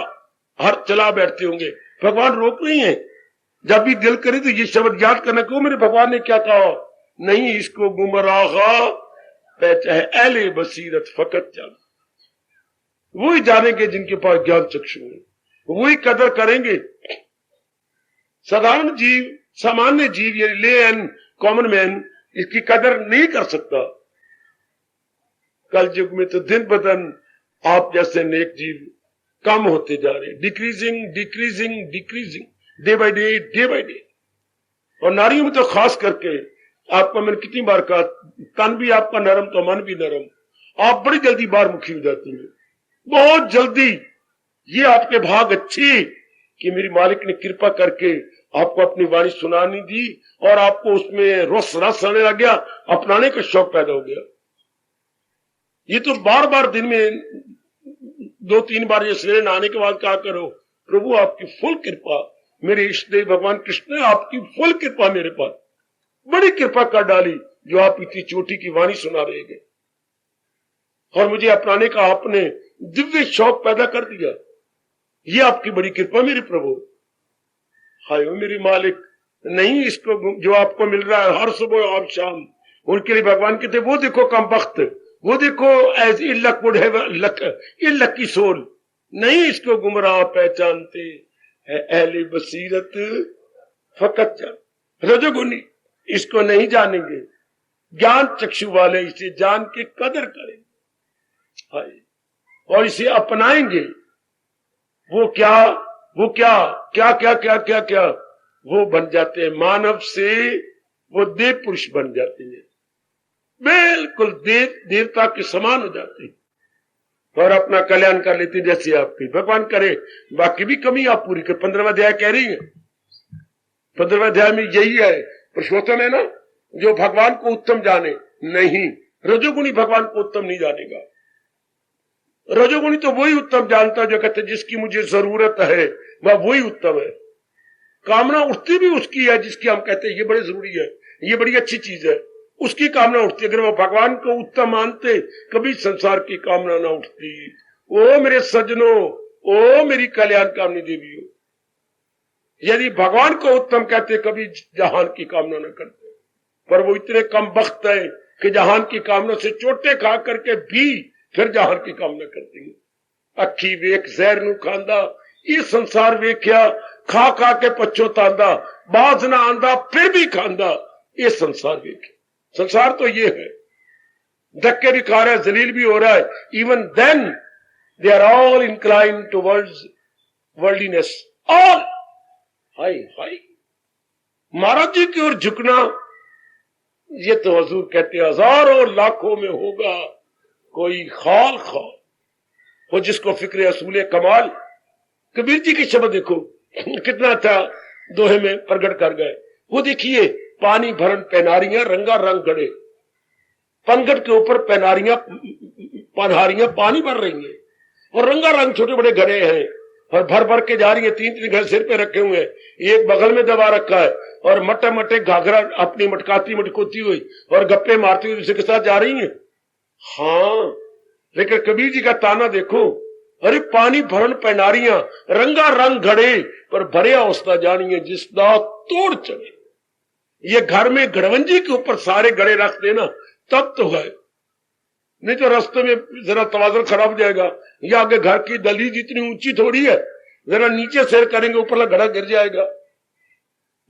हर चला बैठते होंगे। भगवान रोक रही हैं, जब भी दिल करे तो ये शब्द याद करना, क्यों मेरे भगवान ने क्या कहा, नहीं इसको गुमराह पहचान एले बसीरत फकत जान, वही जानेंगे जिनके पास ज्ञान चक्षु है, वही कदर करेंगे। साधारण जीव, सामान्य जीव, ये ले एंड कॉमन मैन इसकी कदर नहीं कर सकता। कल युग में तो दिन ब दिन आप जैसे नेक जीव कम होते जा रहे, decreasing decreasing decreasing, day by day day by day. और नारियों में तो खास करके आपका, मैंने कितनी बार कहा, तन भी आपका नरम तो मन भी नरम, आप बड़ी जल्दी बाहर मुखी हो जाती है, बहुत जल्दी। ये आपके भाग अच्छी कि मेरी मालिक ने कृपा करके आपको अपनी वाणी सुनानी दी और आपको उसमें रस आने लग गया, अपनाने का शौक पैदा हो गया। ये तो बार बार दिन में 2-3 बार ये सवेरे नहाने के बाद कहा करो, प्रभु आपकी फुल कृपा, मेरे इष्ट देव भगवान कृष्ण आपकी फुल कृपा मेरे पास, बड़ी कृपा कर डाली जो आप इतनी चोटी की वाणी सुना रहे थे और मुझे अपनाने का आपने दिव्य शौक पैदा कर दिया। ये आपकी बड़ी कृपा मेरे प्रभु। हाय मेरी मालिक, नहीं इसको जो आपको मिल रहा है हर सुबह और शाम, उनके लिए भगवान कहते वो देखो कम वक्त, वो देखो एज इलक वुड हैव लक, इलक की सोल, नहीं इसको गुमराह पहचानते है अहले बसीरत फकत जान, रजोगुनी इसको नहीं जानेंगे, ज्ञान चक्षु वाले इसे जान के कदर करेंगे और इसे अपनाएंगे। वो क्या वो क्या क्या क्या क्या क्या क्या वो बन जाते हैं, मानव से वो देव पुरुष बन जाते हैं, बिल्कुल देवता के समान हो जाते हैं और अपना कल्याण कर लेते हैं। जैसे आपकी भगवान करे, बाकी भी कमी आप पूरी कर। 15वां अध्याय कह रही है, 15वें अध्याय में यही है, पुरुषोत्तम है ना, जो भगवान को उत्तम जाने, नहीं रजोगुणी भगवान को उत्तम नहीं जानेगा। रजोगुणी तो वही उत्तम जानता है जो कहते जिसकी मुझे जरूरत है वह वही उत्तम है। कामना उठती भी उसकी है जिसकी हम कहते हैं ये बड़ी जरूरी है, ये बड़ी अच्छी चीज है, उसकी कामना उठती। अगर वह भगवान को उत्तम मानते कभी संसार की कामना ना उठती। ओ मेरे सज्जनों, ओ मेरी कल्याण कामनी देवी हो, यदि भगवान को उत्तम कहते कभी जहान की कामना न करते, पर वो इतने कम वक्त है कि जहान की कामना से चोटे खा करके भी फिर जहान की कामना करती है। अखी वेख जहर नू खांदा, ये संसार वेख्या खा खा के पछोतांदा, बाज ना आंदा फिर भी खांदा, ये संसार वेख्या। संसार तो ये है, धक्के भी खा रहा है, जलील भी हो रहा है, even then they are all incline towards worldliness, all. हाय हाय, महाराज जी की ओर झुकना, ये तो हजूर कहते हजारों लाखों में होगा कोई खाल खाल वो जिसको फिक्र असूल कमाल। कबीर जी के शब्द देखो कितना अच्छा दोहे में प्रकट कर गए। वो देखिए, पानी भरन पैनारियां रंगा रंग गड़े, पनघट के ऊपर पनहारियां पानी भर रही है और रंगा रंग छोटे बड़े घड़े हैं और भर भर के जा रही है। 3-3 घड़े सिर पे रखे हुए हैं, एक बगल में दबा रखा है और मटे मटे घाघरा अपनी मटकाती मटकोती हुई और गप्पे मारती हुई दूसरे के साथ जा रही है। हाँ, लेकिन कबीर जी का ताना देखो, अरे पानी भरन पैनारियां रंगा रंग घड़े पर भरे अवस्था जानी है जिसदा तोड़ चले। ये घर में गड़वंजी के ऊपर सारे गड़े रख देना तब तो है, नहीं तो रास्ते में जरा तवाज़ुन खराब हो जाएगा। या आगे घर की दहलीज इतनी ऊंची थोड़ी है, जरा नीचे सैर करेंगे ऊपर घड़ा गिर जाएगा।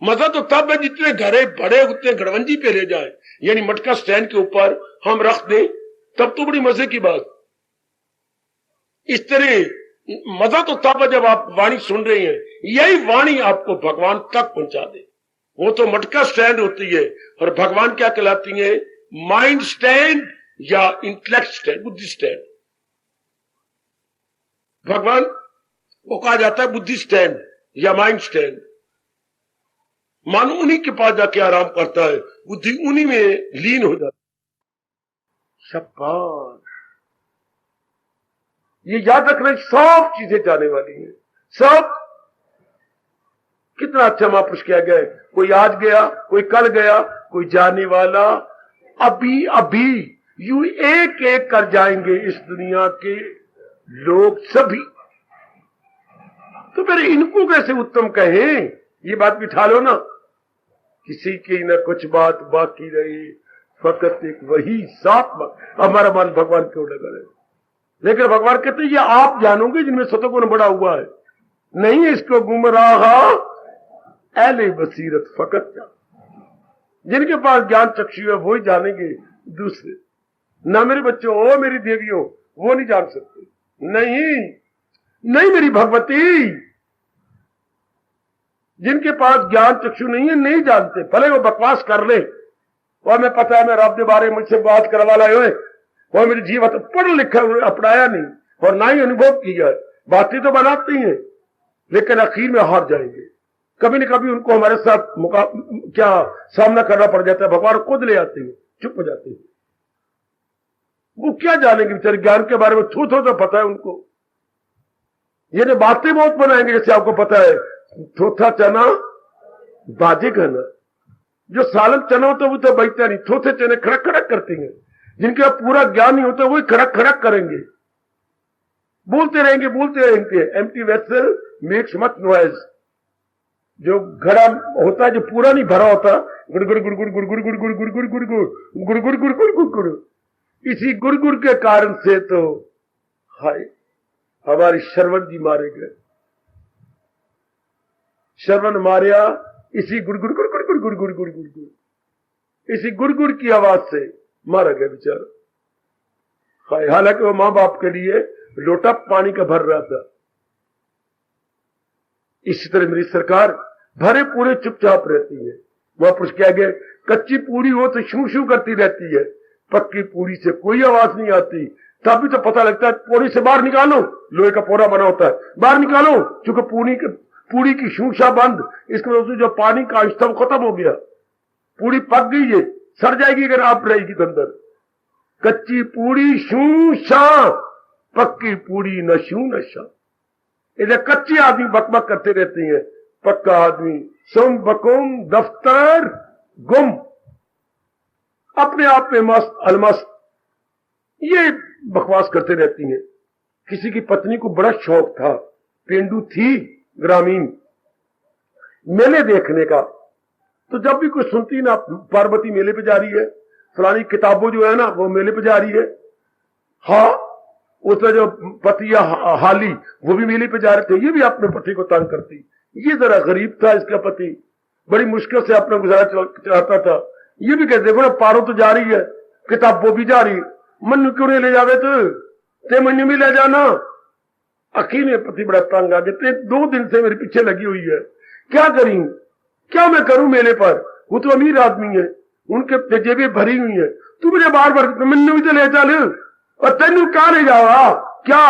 मजा तो तब है जितने घड़े बड़े उतने गड़वंजी पे ले जाए, यानी मटका स्टैंड के ऊपर हम रख दें, तब तो बड़ी मजे की बात। इस तरह मजा तो तब है जब आप वाणी सुन रहे हैं, यही वाणी आपको भगवान तक पहुंचा दे। वो तो मटका स्टैंड होती है, और भगवान क्या कहलाती है? माइंड स्टैंड या इंटेलेक्ट स्टैंड, बुद्धि स्टैंड। भगवान को कहा जाता है बुद्धि स्टैंड या माइंड स्टैंड। मानो उन्हीं के पास जाके आराम करता है, बुद्धि उन्हीं में लीन हो जाती। शाबाश, ये याद रखना, सब चीजें जाने वाली हैं, सब। कितना अच्छा महापुरुष किया गया है, कोई आज गया, कोई कल गया, कोई जाने वाला अभी अभी। यू एक एक कर जाएंगे इस दुनिया के लोग सभी। तो फिर इनको कैसे उत्तम कहें? ये बात बिठा लो ना, किसी की न कुछ बात बाकी रही, फकत एक वही साफ बात। हमारा मन भगवान क्यों लगा रहे? लेकिन भगवान कहते हैं ये आप जानोगे जिनमें सतगुण बड़ा हुआ है, नहीं इसको गुमराह अहले बसीरत फकत जान। जिनके पास ज्ञान चक्षु है वो ही जानेंगे, दूसरे ना। मेरे बच्चों, ओ मेरी देवियों, वो नहीं जान सकते। नहीं मेरी भगवती, जिनके पास ज्ञान चक्षु नहीं है नहीं जानते, भले वो बकवास कर ले। और मैं पता है मैं रब के बारे में मुझसे बात करवा लाए हुए, और मेरी जीवन पढ़ लिखा अपनाया नहीं और ना ही अनुभव किया। बातें तो बनाती हैं लेकिन आखिर में हार जाएंगे। कभी न कभी उनको हमारे साथ क्या सामना करना पड़ जाता है। भगवान खुद ले आते हैं, चुप हो जाते हैं। वो क्या जानेंगे बेचारे ज्ञान के बारे में, थू तो पता है उनको। ये जो बातें बहुत बनाएंगे, जैसे आपको पता है थोथा चना बाजे खाना, जो सालन चना होता है वो तो बचता नहीं, थोथे चने खड़क खड़क करते हैं। जिनके पूरा ज्ञान नहीं होता वही खड़क खड़क करेंगे, बोलते रहेंगे। Empty vessel makes much noise. जो घड़ा होता है जो पूरा नहीं भरा होता, गुड़गुड़ गुड़गुड़ गुड़गुड़ गुड़गुड़ गुड़गुड़ गुड़गुड़ गुड़गुड़ गुड़गुड़ गुड़गुड़, इसी गुड़गुड़ के कारण से तो हाय हमारी श्रवण जी मारे गए। श्रवण मारिया इसी गुड़गुड़ गुड़गुड़ गुड़गुड़ गुड़गुड़ गुड़गुड़, इसी गुड़गुड़ की आवाज से मारा गया बेचारा। हाय, हालांकि वो मां बाप के लिए लोटा पानी का भर रहा था। इसी तरह मेरी सरकार भरे पूरे चुपचाप रहती है। वह पुरुष क्या गए, कच्ची पूरी हो तो शू शू करती रहती है, पक्की पूरी से कोई आवाज नहीं आती। तभी तो पता लगता है पूरी से बाहर निकालो, लोहे का पोरा बना होता है, बाहर निकालो, चूंकि पूरी की शूशा बंद, इसकी वजह से जो पानी का अंश था वो खत्म हो गया। पूरी पक गई है, सड़ जाएगी अगर आप रहेगी तो अंदर। कच्ची पूरी शूशा, पक्की पूरी न शू न शा। इधर कच्चे आदमी बकबक करते रहते हैं, पक्का आदमी सुम बकुम दफ्तर गुम, अपने आप में मस्त अलमस्त, ये बकवास करते रहती हैं। किसी की पत्नी को बड़ा शौक था, पेंडू थी ग्रामीण, मेले देखने का। तो जब भी कुछ सुनती ना, पार्वती मेले पे जा रही है, फलानी किताबों जो है ना वो मेले पे जा रही है। हाँ, उसका जो पति या हाली वो भी मेले पे जा रहे थे, ये भी अपने पति को तंग करती। ये जरा गरीब था इसका पति, बड़ी मुश्किल से अपना गुजारा चलाता था। ये भी कहते देखो ना, पारो तो जा रही है, किताबों भी जा रही, मनु क्यों नहीं ले जावे ते मनु भी ले जाना। अखी ने पति बड़ा तंग आ गया, 2 दिन से मेरे पीछे लगी हुई है, क्या करी, क्या मैं करूं मेले पर। वो तो अमीर आदमी है, उनके जेबें भरी हुई है, तू मुझे बार बार मनु भी तो ले चल, और तेनू कहा ले जावा क्या,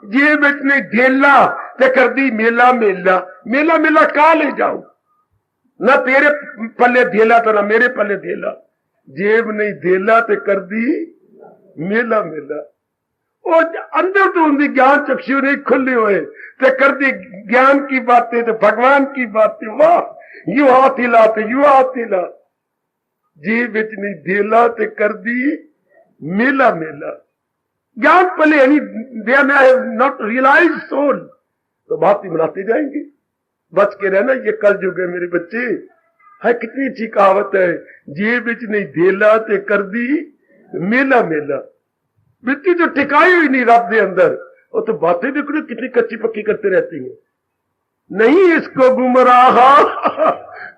जेब ने ढेला ते कर दी मेला मेला, मेला मेला कहा ले जाऊं, ना तेरे पल्ले ढेला तो ना मेरे पल्ले ढेला, जेब नहीं ढेला ते कर दी मेला मेला। और अंदर तो उनकी ज्ञान चक्षु नहीं खुले हुए, ते कर दी ज्ञान की बातें तो भगवान की बातें। वाह, यू हाथ हिलाते यू हाथ हिला, जेब नहीं ढेला ते कर दी मेला मेला। ज्ञान पले यानी they have not realise soul, तो बात ही बनाते जाएंगे। बच के रहना, ये कल युग है मेरे बच्चे। है कितनी अच्छी कहावत है, जेब बिच नहीं ढेला ते कर दी मेला मेला। बिल्कुल जो टिकाई हुई नहीं रब दे अंदर, वो तो बातें देखो कितनी कच्ची पक्की करते रहती हैं। नहीं इसको गुमराह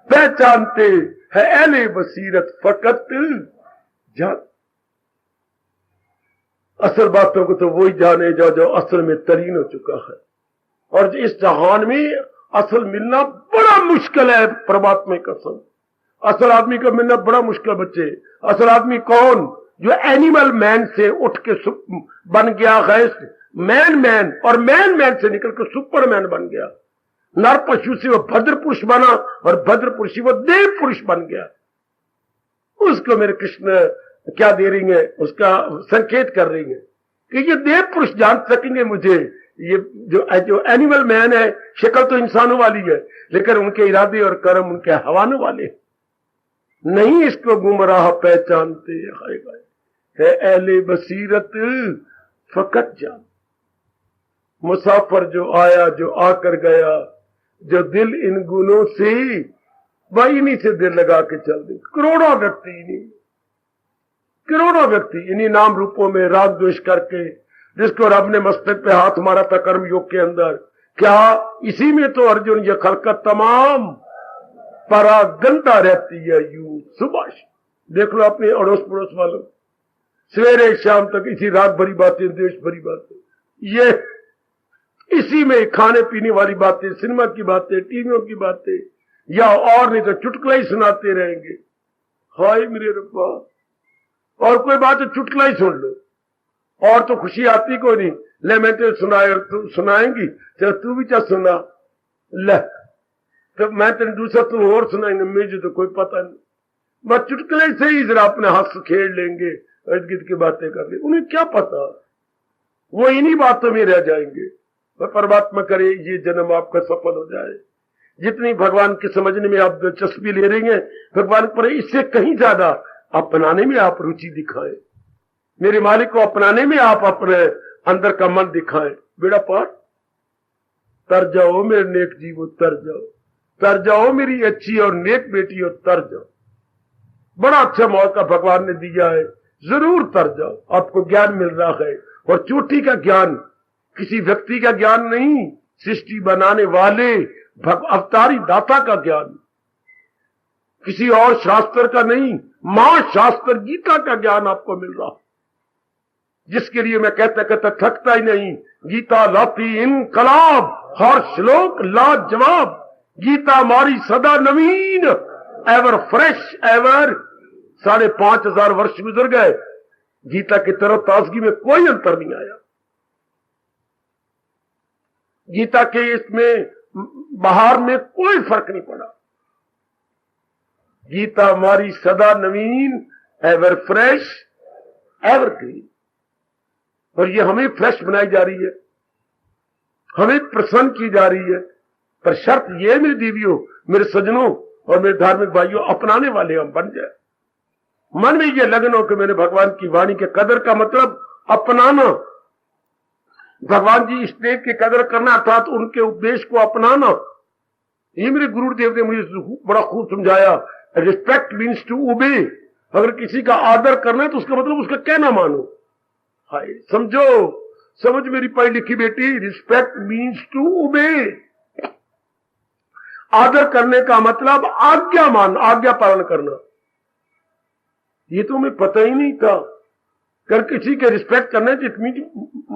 पहचानते है अहले बसीरत फकत जान। असल बातों को तो वही जाने जो असल में तलीन हो चुका है। और इस जहान में असल मिलना बड़ा मुश्किल है, परमात्मा की कसम। असल आदमी का मिलना बड़ा मुश्किल बच्चे। असल आदमी कौन? जो एनिमल मैन से उठ के बन गया है मैन और मैन से निकल कर सुपरमैन बन गया। नर पशु से वो भद्र पुरुष बना और भद्र पुरुष से वो देव पुरुष बन गया। उसको मेरे कृष्ण क्या दे रही है? उसका संकेत कर रही है कि ये देव पुरुष जान सकेंगे मुझे। ये जो एनिमल मैन है, शक्ल तो इंसानों वाली है, लेकिन उनके इरादे और कर्म उनके हवानों वाले नहीं। इसको गुमराह पहचानते है अहले बसीरत फकत जान। मुसाफिर जो आया, जो आकर गया, जो दिल इन गुनों से इन्हीं से दिल लगा के चल दे। करोड़ों व्यक्ति इन्हीं नाम रूपों में राग द्वेष करके, जिसको रब ने मस्तक पे हाथ मारा था कर्म योग के अंदर, क्या इसी में तो अर्जुन ये खलकत तमाम परागंदा रहती है। यूं सुबह देख लो अपने अड़ोस पड़ोस वालों, सवेरे शाम तक इसी राग भरी बातें, द्वेष भरी बातें, ये इसी में खाने पीने वाली बातें, सिनेमा की बातें, टीवियों की बातें, या और नहीं तो चुटकुला ही सुनाते रहेंगे। हाय मेरे रब्बा, और कोई बात है चुटकुला ही सुन लो, और तो खुशी आती को नहीं। ले मैं तो सुनाए और तू सुनाएंगी, चल तू भी क्या सुना ले, तो मैं तेरे दूसरा तू और सुनाएंगे, मुझे तो कोई पता नहीं। बस चुटकुले से ही जरा अपने हंस खेल लेंगे, इर्द गिर्द की बातें कर ले, उन्हें क्या पता, वो इन्हीं बातों में रह जाएंगे। वह परमात्मा करे ये जन्म आपका सफल हो जाए। जितनी भगवान के समझने में आप दिलचस्पी ले रही हैं, भगवान पर इससे कहीं ज्यादा अपनाने में आप रुचि दिखाएं। मेरे मालिक को अपनाने में आप अपने अंदर का मन दिखाएं। बेड़ा पार तर जाओ मेरे नेक जीवो, तर जाओ मेरी अच्छी और नेक बेटी हो, तर जाओ। बड़ा अच्छा मौका भगवान ने दिया है, जरूर तर जाओ। आपको ज्ञान मिल रहा है, और चोटी का ज्ञान किसी व्यक्ति का ज्ञान नहीं, सृष्टि बनाने वाले अवतारी दाता का ज्ञान, किसी और शास्त्र का नहीं, मां शास्त्र गीता का ज्ञान आपको मिल रहा, जिसके लिए मैं कहता थकता ही नहीं। गीता लाती इनकलाब, हर श्लोक लाजवाब, गीता हमारी सदा नवीन, एवर फ्रेश एवर। 5,500 वर्ष गुजर गए, गीता की तरफ ताजगी में कोई अंतर नहीं आया। गीता के इसमें बाहर में कोई फर्क नहीं पड़ा। गीता हमारी सदा नवीन, एवर फ्रेश, एवर ग्रीन, और ये हमें फ्रेश बनाई जा रही है, हमें प्रसन्न की जा रही है। पर शर्त ये मेरी देवियों, मेरे सज्जनों और मेरे धार्मिक भाइयों, अपनाने वाले हम बन जाए। मन में ये लगन हो कि मेरे भगवान की वाणी के कदर का मतलब अपनाना, भगवान जी स्नेह की कदर करना, अर्थात उनके उपदेश को अपनाना। ये मेरे गुरुदेव ने मुझे बड़ा खूब समझाया। Respect means to obey. अगर किसी का आदर करना है तो उसका मतलब उसका कहना मानो। हाय समझ मेरी पढ़ी लिखी बेटी, रिस्पेक्ट मीन्स टू ओबे। आदर करने का मतलब आज्ञा पालन करना। ये तो हमें पता ही नहीं था। कर किसी के रिस्पेक्ट करने जितनी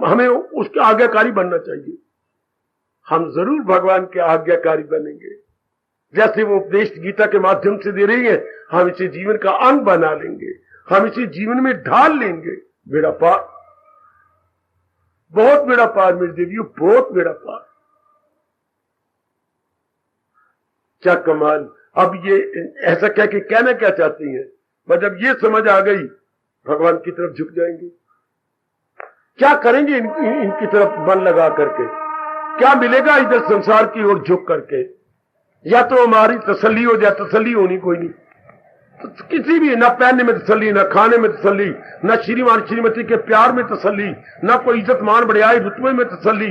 हमें उसके आज्ञाकारी बनना चाहिए। हम जरूर भगवान के आज्ञाकारी बनेंगे। जैसे वो उपदेश गीता के माध्यम से दे रही है, हम इसे जीवन का अंग बना लेंगे, हम इसे जीवन में ढाल लेंगे। बेड़ा पार, बहुत बेड़ा पार मेरी देवियों, बहुत बेड़ा पार। क्या कमाल। अब ये ऐसा क्या कि कहना क्या चाहती हैं, पर जब ये समझ आ गई भगवान की तरफ झुक जाएंगे। क्या करेंगे इनकी तरफ मन लगा करके, क्या मिलेगा इधर संसार की ओर झुक करके। या तो हमारी तसल्ली हो जाए, तसल्ली होनी कोई नहीं, तो किसी भी, ना पहनने में तसल्ली, ना खाने में तसल्ली, ना श्रीमान श्रीमती के प्यार में तसल्ली, ना कोई इज्जत मान बढ़ियाई रुतबे में तसल्ली,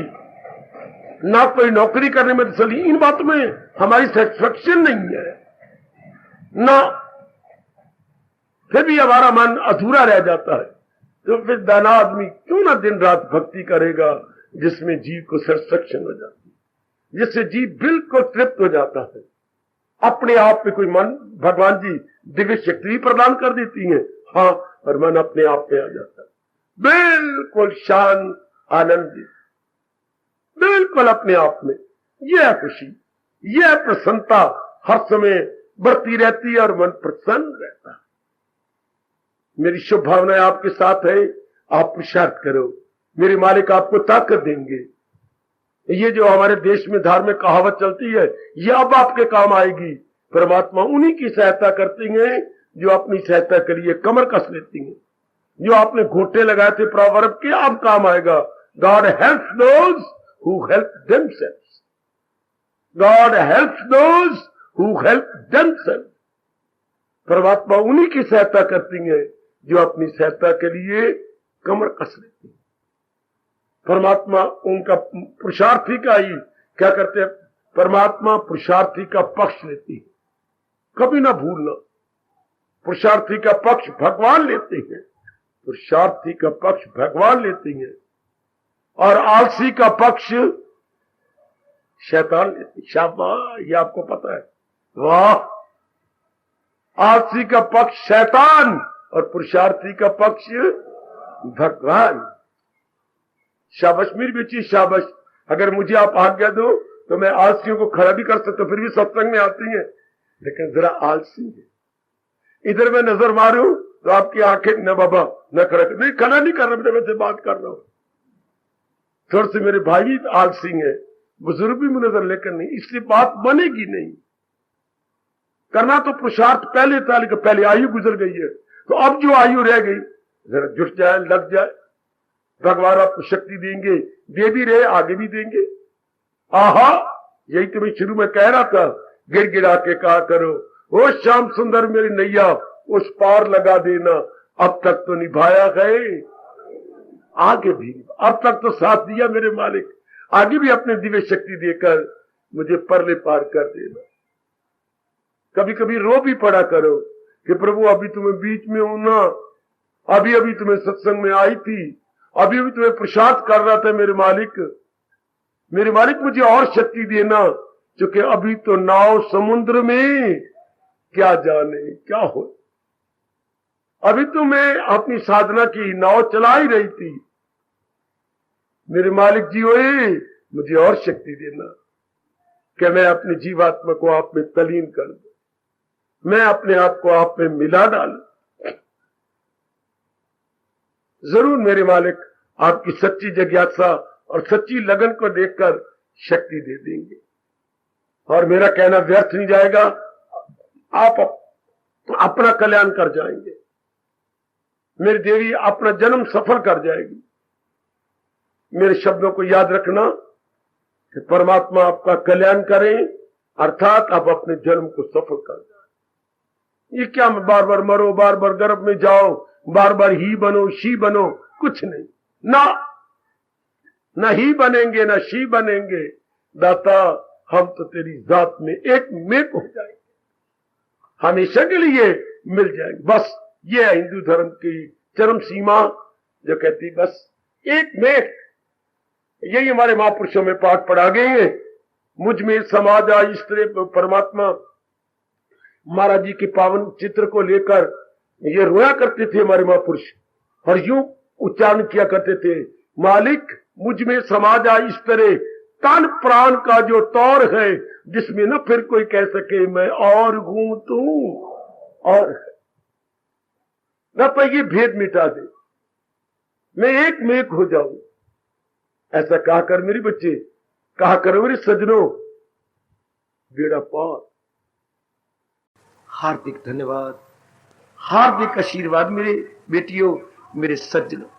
ना कोई नौकरी करने में तसल्ली। इन बातों में हमारी सेटिस्फेक्शन नहीं है ना, फिर भी हमारा मन अधूरा रह जाता है। तो फिर दाना आदमी क्यों ना दिन रात भक्ति करेगा, जिसमें जीव को सेटिस्फेक्शन हो जाती है, जिससे जीव बिल्कुल तृप्त हो जाता है। अपने आप में कोई मन, भगवान जी दिव्य शक्ति प्रदान कर देती है, हाँ, और मन अपने आप में आ जाता है। बिल्कुल शांत, आनंदित, बिल्कुल अपने आप में। यह खुशी, यह प्रसन्नता हर समय बढ़ती रहती है और मन प्रसन्न रहता है। मेरी शुभ भावनाएं आपके साथ है। आप पुरुषार्थ करो, मेरे मालिक आपको ताकत देंगे। ये जो हमारे देश में धार्मिक कहावत चलती है, ये अब आपके काम आएगी। परमात्मा उन्हीं की सहायता करती हैं जो अपनी सहायता के लिए कमर कस लेती हैं। जो आपने घोटे लगाए थे प्रोवर्ब के, अब काम आएगा। God helps those who help themselves. God helps those who help themselves. परमात्मा उन्हीं की सहायता करती है जो अपनी सहायता के लिए कमर कस लेती है। परमात्मा उनका पुरुषार्थी का ही क्या करते हैं, परमात्मा पुरुषार्थी का पक्ष लेती है। कभी ना भूलना, पुरुषार्थी का पक्ष भगवान लेते हैं। पुरुषार्थी का पक्ष भगवान लेती हैं और आलसी का पक्ष शैतान लेती है। शाबाश, ये आपको पता है। वाह, आलसी का पक्ष शैतान और पुरुषार्थी का पक्ष भगवान। शाबाश मेरी बेटी, शाबाश। अगर मुझे आप आज्ञा दो तो मैं आलसियों को खड़ा भी कर सकता, फिर भी सत्संग में आती है, लेकिन जरा आलसी है। इधर मैं नजर मारूं तो आपकी आंखें न बाबा न खड़ा, नहीं खड़ा नहीं कर रहा, मैं से बात कर रहा हूं। थोड़े से मेरे भाई भी आलसी है, बुजुर्ग भी नजर लेकर नहीं, इसलिए बात बनेगी नहीं। करना तो पुरुषार्थ पहले था, लेकिन पहले आयु गुजर गई है, तो अब जो आयु रह गई जरा जुट जाए, लग जाए। भगवान आपको शक्ति देंगे, दे भी रहे, आगे भी देंगे। आहा, यही तो मैं शुरू में कह रहा था, गिड़गिड़ा के कहा करो, ओ श्याम सुंदर मेरी नैया उस पार लगा देना। अब तक तो निभाया गए, आगे भी, अब तक तो साथ दिया मेरे मालिक, आगे भी अपने दिव्य शक्ति देकर मुझे परले पार कर देना। कभी कभी रो भी पड़ा करो कि प्रभु अभी तुम्हें बीच में हूं ना, अभी अभी तुम्हें सत्संग में आई थी, अभी अभी तुम्हें प्रसाद कर रहा था मेरे मालिक मुझे और शक्ति देना, क्योंकि अभी तो नाव समुद्र में, क्या जाने क्या हो। अभी तो मैं अपनी साधना की नाव चला ही रही थी। मेरे मालिक जी ओए, मुझे और शक्ति देना कि मैं अपनी जीवात्मा को आप में तलीन कर दूं, मैं अपने आप को आप में मिला डालूं। जरूर मेरे मालिक आपकी सच्ची जिज्ञासा और सच्ची लगन को देखकर शक्ति दे देंगे और मेरा कहना व्यर्थ नहीं जाएगा। आप अपना कल्याण कर जाएंगे, मेरी देवी अपना जन्म सफल कर जाएगी। मेरे शब्दों को याद रखना कि परमात्मा आपका कल्याण करें, अर्थात आप अपने जन्म को सफल कर जाए। ये क्या मैं बार बार मरो, बार बार गर्भ में जाओ, बार बार ही बनो शी बनो, कुछ नहीं, ना ही बनेंगे ना शी बनेंगे। दाता हम तो तेरी जात में एक मेक हो जाएंगे, हमेशा के लिए मिल जाएंगे। बस ये है हिंदू धर्म की चरम सीमा जो कहती बस एक मेक। यही हमारे महापुरुषों में पाठ पढ़ा गए हैं। मुझ में समाज आ इस तरह परमात्मा महाराज जी के पावन चित्र को लेकर ये रोया करते थे हमारे महापुरुष, और यूं उच्चारण किया करते थे, मालिक मुझ में समाज आ इस तरह तन प्राण का जो तौर है, जिसमें न फिर कोई कह सके मैं और हूं तू और न, तो ये भेद मिटा दे, मैं एक मेक हो जाऊं। ऐसा कहा कर मेरे बच्चे, कहा करो मेरे सजनों, बेड़ा पार। हार्दिक धन्यवाद, हार्दिक आशीर्वाद मेरे बेटियों, मेरे सज्जनों।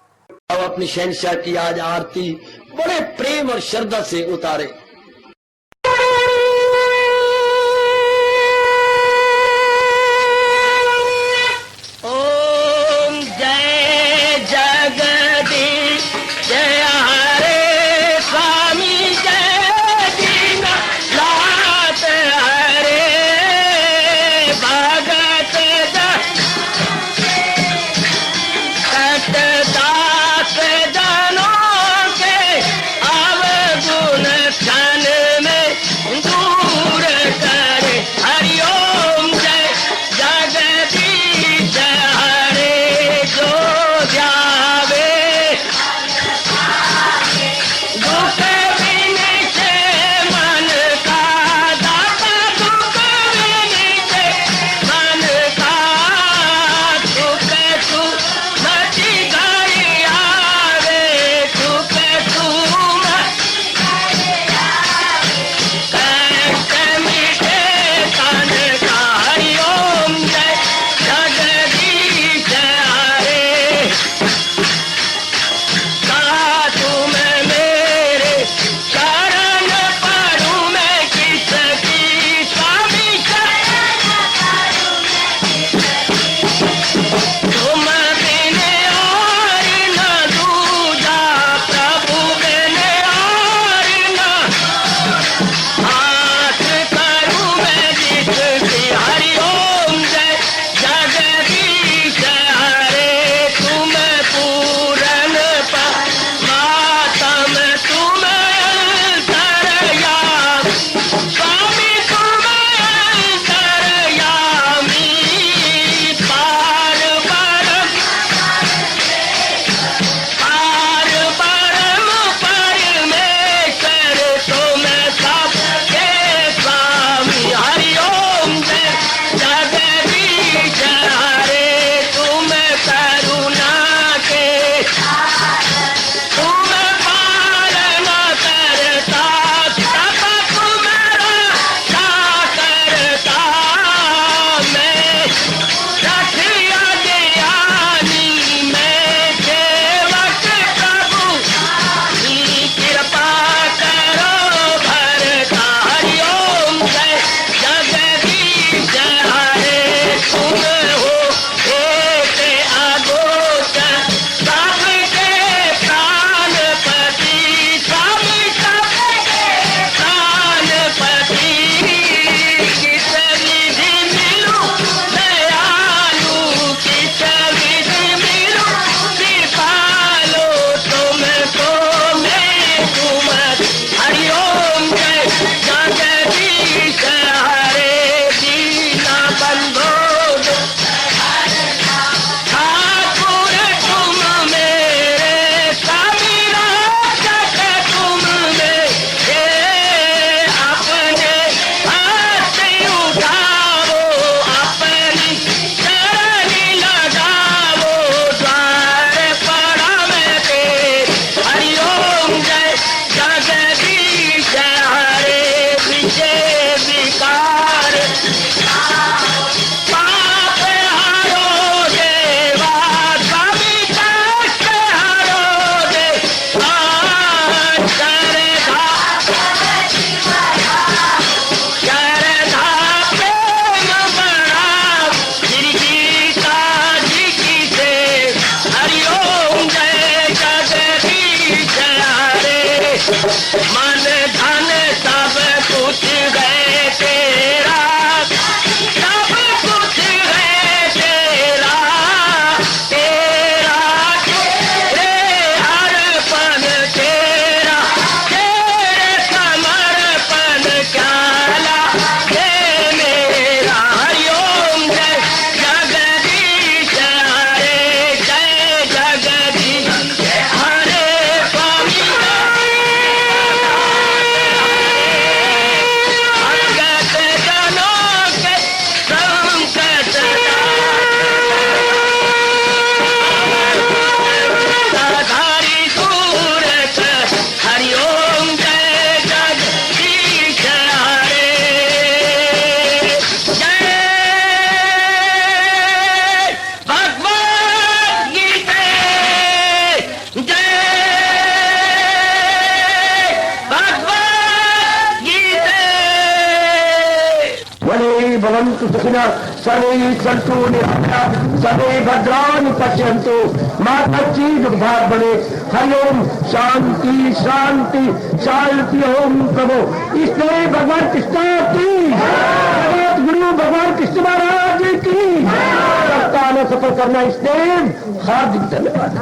अब अपनी शहंशाह की आज आरती बड़े प्रेम और श्रद्धा से उतारे। ओम जय जगदीश जय हरे स्वामी जय दीना लात हरे भगत दास जनों के अवगुण मन धन सब कुछ है तेरा, सब कुछ है तेरा, तेरा तेरे हर पल तेरा, तेरे समर्पण काला हे मेरा। हरिओम जय जगदीश हरे, जय जगदीश हरे स्वामी भगत जनों के संकट धारी सूरत। हरिओम जय जगदीश हरे, जय भगवद गीता, जय भगवद गीता। वने भवन्तु सुखिनः सर्वे सन्तु निरामयाः सर्वे भद्राणि पश्यन्तु मा कश्चित् दुर्भाग् भवेत्। हरिओम शांति शांति शांति। ओम प्रभु इसलिए भगवान कृष्ण की जगत गुरु भगवान कृष्ण महाराज की सप्ताह में सफल करना इसलिए हार्दिक धन्यवाद।